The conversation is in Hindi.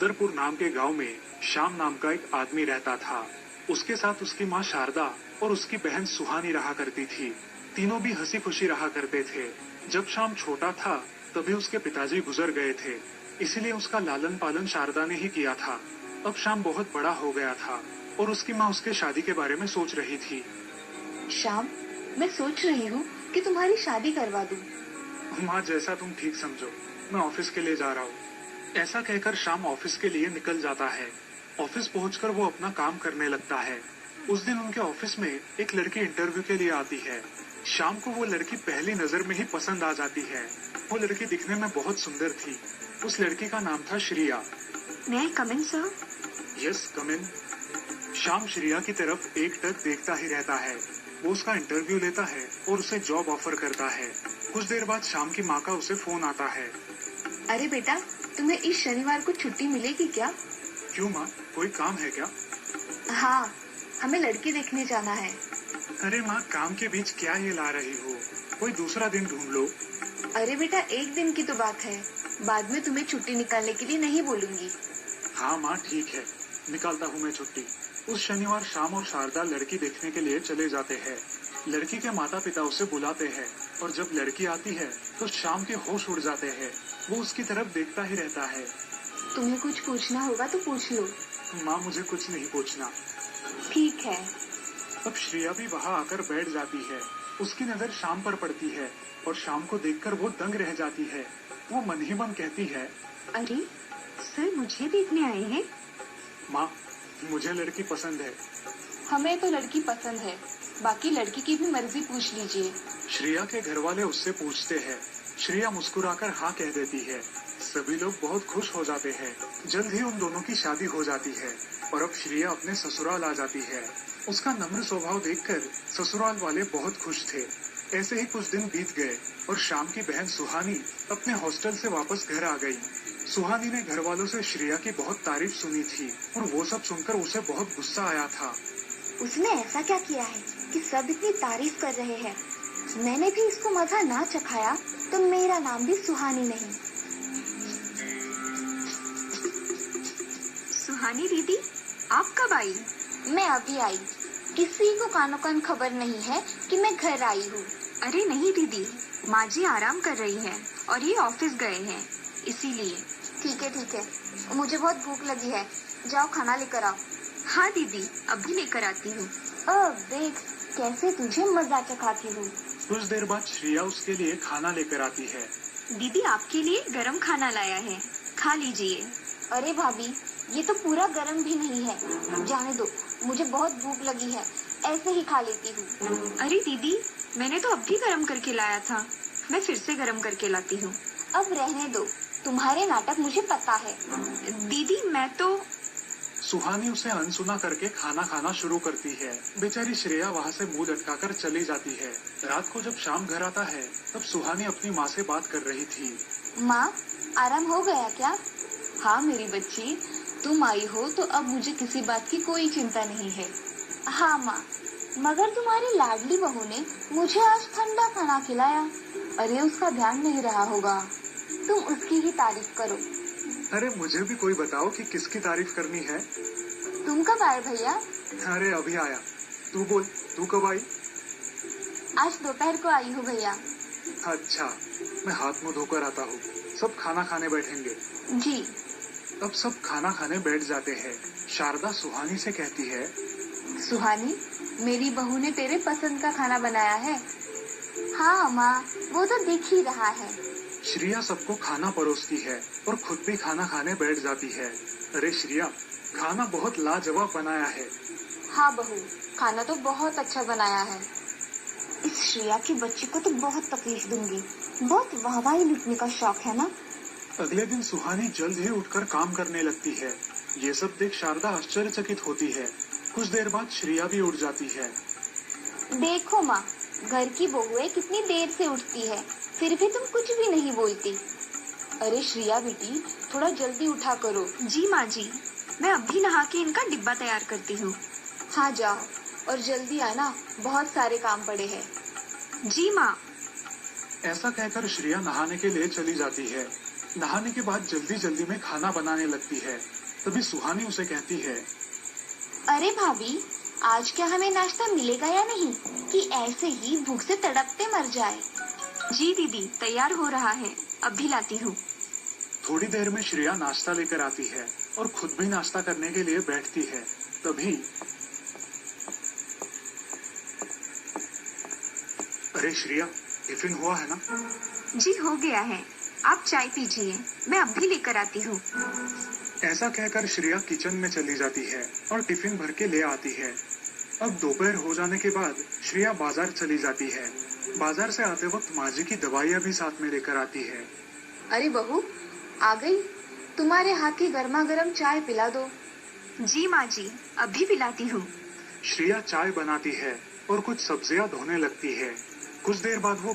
सुंदरपुर नाम के गांव में श्याम नाम का एक आदमी रहता था। उसके साथ उसकी माँ शारदा और उसकी बहन सुहानी रहा करती थी। तीनों भी हंसी खुशी रहा करते थे। जब श्याम छोटा था तभी उसके पिताजी गुजर गए थे, इसीलिए उसका लालन पालन शारदा ने ही किया था। अब श्याम बहुत बड़ा हो गया था और उसकी माँ उसके शादी के बारे में सोच रही थी। श्याम, मैं सोच रही हूँ कि तुम्हारी शादी करवा दूँ। माँ, जैसा तुम ठीक समझो, मैं ऑफिस के लिए जा रहा हूँ। ऐसा कहकर श्याम ऑफिस के लिए निकल जाता है। ऑफिस पहुंचकर वो अपना काम करने लगता है। उस दिन उनके ऑफिस में एक लड़की इंटरव्यू के लिए आती है। श्याम को वो लड़की पहली नजर में ही पसंद आ जाती है। वो लड़की दिखने में बहुत सुंदर थी। उस लड़की का नाम था Shreya. May I come in, sir? Yes, come in. Shyam Shreya की तरफ एकटक देखता ही रहता है। वो उसका इंटरव्यू लेता है और उसे जॉब ऑफर करता है। कुछ देर बाद श्याम की माँ का उसे फोन आता है। अरे बेटा, तुम्हें इस शनिवार को छुट्टी मिलेगी क्या? क्यों माँ, कोई काम है क्या? हाँ, हमें लड़की देखने जाना है। अरे माँ, काम के बीच क्या ये ला रही हो? कोई दूसरा दिन ढूंढ लो। अरे बेटा, एक दिन की तो बात है, बाद में तुम्हें छुट्टी निकालने के लिए नहीं बोलूंगी। हाँ माँ, ठीक है, निकालता हूँ मैं छुट्टी। उस शनिवार श्याम और शारदा लड़की देखने के लिए चले जाते हैं। लड़की के माता पिता उसे बुलाते हैं और जब लड़की आती है तो श्याम के होश उड़ जाते हैं। वो उसकी तरफ देखता ही रहता है। तुम्हें कुछ पूछना होगा तो पूछ लो। माँ, मुझे कुछ नहीं पूछना। ठीक है। अब श्रेया भी वहाँ आकर बैठ जाती है। उसकी नजर श्याम पर पड़ती है और श्याम को देखकर वो दंग रह जाती है। वो मन ही मन कहती है, अरे सर, मुझे देखने आए हैं? माँ, मुझे लड़की पसंद है। हमें तो लड़की पसंद है, बाकी लड़की की भी मर्जी पूछ लीजिए। श्रेया के घर वाले उससे पूछते हैं। श्रेया मुस्कुराकर हाँ कह देती है। सभी लोग बहुत खुश हो जाते हैं। जल्द ही उन दोनों की शादी हो जाती है और अब श्रेया अपने ससुराल आ जाती है। उसका नम्र स्वभाव देखकर ससुराल वाले बहुत खुश थे। ऐसे ही कुछ दिन बीत गए और श्याम की बहन सुहानी अपने हॉस्टल से वापस घर आ गई। सुहानी ने घर वालों से श्रेया की बहुत तारीफ सुनी थी और वो सब सुनकर उसे बहुत गुस्सा आया था। उसने ऐसा क्या किया है कि सब इतनी तारीफ कर रहे हैं? मैंने भी इसको मजा ना चखाया तो मेरा नाम भी सुहानी नहीं। सुहानी दीदी, आप कब आई? मैं अभी आई। किसी को कानो कान खबर नहीं है कि मैं घर आई हूँ। अरे नहीं दीदी, माँ जी आराम कर रही है और ये ऑफिस गए हैं, इसीलिए। ठीक है, मुझे बहुत भूख लगी है, जाओ खाना लेकर आओ। हाँ दीदी, अभी लेकर आती हूँ। अब देख कैसे तुझे मजा चखाती हूँ। कुछ देर बाद श्रेया उसके लिए खाना लेकर आती है। दीदी, आपके लिए गरम खाना लाया है, खा लीजिए। अरे भाभी, ये तो पूरा गरम भी नहीं है, जाने दो, मुझे बहुत भूख लगी है, ऐसे ही खा लेती हूँ। अरे दीदी, मैंने तो अभी गरम करके लाया था, मैं फिर से गरम करके लाती हूँ। अब रहने दो, तुम्हारे नाटक मुझे पता है। दीदी, मैं तो। सुहानी उसे अनसुना करके खाना खाना शुरू करती है। बेचारी श्रेया वहाँ से मुंह लटकाकर चली जाती है। रात को जब शाम घर आता है तब सुहानी अपनी माँ से बात कर रही थी। माँ, आराम हो गया क्या? हाँ मेरी बच्ची, तुम आई हो तो अब मुझे किसी बात की कोई चिंता नहीं है। हाँ माँ, मगर तुम्हारी लाडली बहू ने मुझे आज ठंडा खाना खिलाया। अरे उसका ध्यान नहीं रहा होगा, तुम उसकी ही तारीफ करो। अरे मुझे भी कोई बताओ कि किसकी तारीफ करनी है। तुम कब आए भैया? अरे अभी आया। तू बोल, तू कब आई? आज दोपहर को आई हूँ भैया। अच्छा, मैं हाथ मुंह धोकर आता हूँ। सब खाना खाने बैठेंगे। जी। अब सब खाना खाने बैठ जाते हैं। शारदा सुहानी से कहती है, सुहानी, मेरी बहू ने तेरे पसंद का खाना बनाया है। हाँ माँ, वो तो दिख ही रहा है। श्रेया सबको खाना परोसती है और खुद भी खाना खाने बैठ जाती है। अरे श्रेया, खाना बहुत लाजवाब बनाया है। हाँ बहू, खाना तो बहुत अच्छा बनाया है। इस श्रेया की बच्ची को तो बहुत तकलीफ दूंगी। बहुत वाहवाही लूटने का शौक है ना। अगले दिन सुहानी जल्द ही उठकर काम करने लगती है। ये सब देख शारदा आश्चर्यचकित होती है। कुछ देर बाद श्रेया भी उठ जाती है। देखो माँ, घर की बहुएं कितनी देर से उठती है, फिर भी तुम कुछ भी नहीं बोलती। अरे श्रेया बेटी, थोड़ा जल्दी उठा करो। जी माँ जी, मैं अभी नहा के इनका डिब्बा तैयार करती हूँ। हाँ जाओ, और जल्दी आना, बहुत सारे काम पड़े हैं। जी माँ। ऐसा कहकर श्रेया नहाने के लिए चली जाती है। नहाने के बाद जल्दी जल्दी में खाना बनाने लगती है। तभी सुहानी उसे कहती है, अरे भाभी, आज क्या हमें नाश्ता मिलेगा या नहीं, कि ऐसे ही भूख से तड़पते मर जाए। जी दीदी, तैयार हो रहा है, अभी लाती हूँ। थोड़ी देर में श्रेया नाश्ता लेकर आती है और खुद भी नाश्ता करने के लिए बैठती है। तभी अरे श्रेया, टिफिन हुआ है ना? जी हो गया है, आप चाय पीजिए, मैं अभी लेकर आती हूँ। ऐसा कहकर श्रेया किचन में चली जाती है और टिफिन भर के ले आती है। अब दोपहर हो जाने के बाद श्रेया बाजार चली जाती है। बाजार से आते वक्त माँ जी की दवाइयाँ भी साथ में लेकर आती है। अरे बहू, आ गई, तुम्हारे हाथ की गर्मा गर्म चाय पिला दो। जी माँ जी, अभी पिलाती हूँ। श्रेया चाय बनाती है और कुछ सब्जियां धोने लगती है। कुछ देर बाद वो